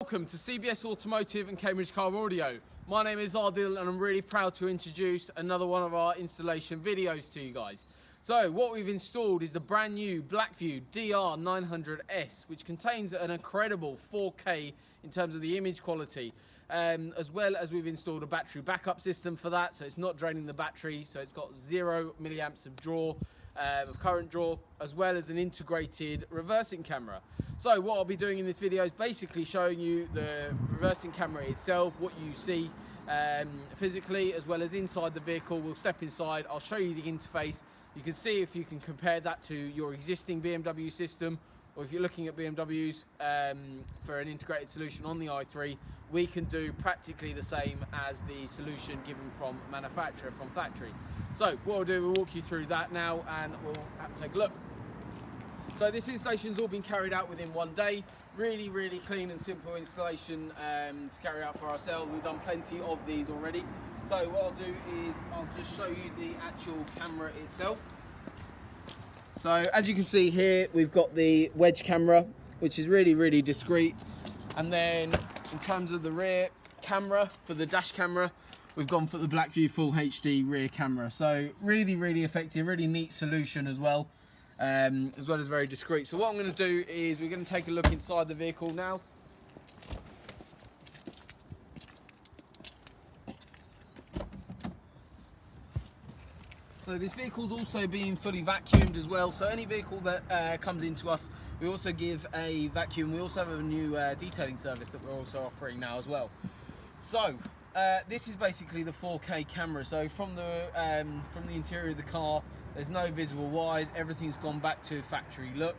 welcome to CBS Automotive and Cambridge Car Audio. My name is Ardil and I'm really proud to introduce another one of our installation videos to you guys. So what we've installed is the brand new BLACKVUE DR900S, which contains an incredible 4K in terms of the image quality, as well as we've installed a battery backup system for that, so it's not draining the battery, so it's got 0 milliamps of draw, of current draw, as well as an integrated reversing camera. So what I'll be doing in this video is basically showing you the reversing camera itself, what you see physically, as well as inside the vehicle. We'll step inside, I'll show you the interface. You can see if you can compare that to your existing BMW system, or if you're looking at BMWs for an integrated solution on the i3, we can do practically the same as the solution given from manufacturer, from factory. So what we'll do, we'll walk you through that now and we'll have to take a look. So this installation's all been carried out within one day. Really, really clean and simple installation to carry out for ourselves. We've done plenty of these already. So what I'll do is I'll just show you the actual camera itself. So as you can see here, we've got the wedge camera, which is really, really discreet. And then in terms of the rear camera, for the dash camera, we've gone for the BLACKVUE Full HD rear camera. So really, really effective, really neat solution as well as very discreet. So what I'm going to do is we're going to take a look inside the vehicle now. So this vehicle's also being fully vacuumed as well. So any vehicle that comes into us, we also give a vacuum. We also have a new detailing service that we're also offering now as well. So this is basically the 4K camera. So from the interior of the car, there's no visible wires. Everything's gone back to factory look.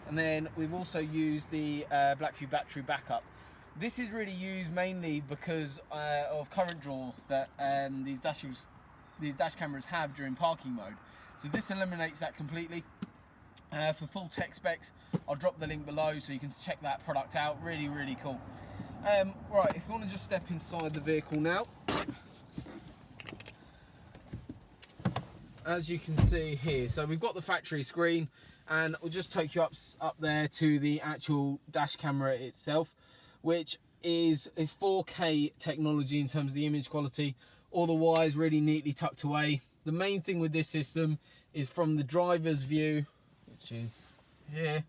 And then we've also used the BLACKVUE battery backup. This is really used mainly because of current draw that these dash cameras have during parking mode. So this eliminates that completely. For full tech specs, I'll drop the link below so you can check that product out. Really, really cool. Right, if you want to just step inside the vehicle now. As you can see here, so we've got the factory screen, and we'll just take you up there to the actual dash camera itself, which is 4K technology in terms of the image quality. All the wires really neatly tucked away. The main thing with this system is from the driver's view, which is here,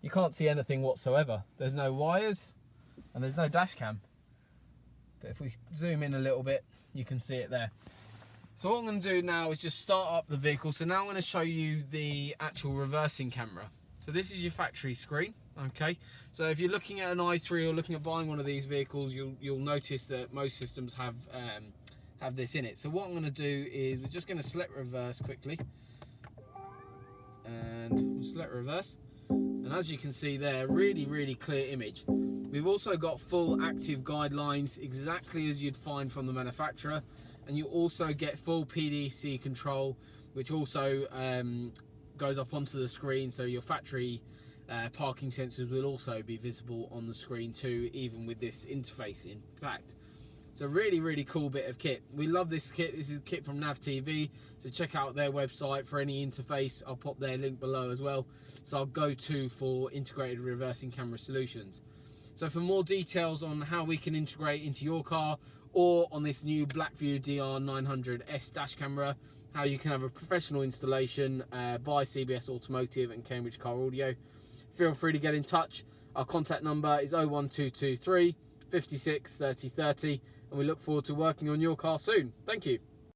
you can't see anything whatsoever. There's no wires and there's no dash cam. But if we zoom in a little bit, you can see it there. So what I'm going to do now is just start up the vehicle. So now I'm going to show you the actual reversing camera. So this is your factory screen. Okay, so if you're looking at an i3 or looking at buying one of these vehicles, you'll notice that most systems have this in it. So what I'm going to do is we're just going to select reverse quickly, and we'll select reverse. And as you can see there, really, really clear image. We've also got full active guidelines, exactly as you'd find from the manufacturer, and you also get full PDC control, which also goes up onto the screen, so your factory parking sensors will also be visible on the screen too, even with this interface intact. So really, really cool bit of kit. We love this kit. This is a kit from Nav TV, so check out their website for any interface. I'll pop their link below as well. So I'll go to for integrated reversing camera solutions. So for more details on how we can integrate into your car, or on this new BLACKVUE DR900S dash camera, how you can have a professional installation by CBS Automotive and Cambridge Car Audio, feel free to get in touch. Our contact number is 01223 56 30 30, and we look forward to working on your car soon. Thank you.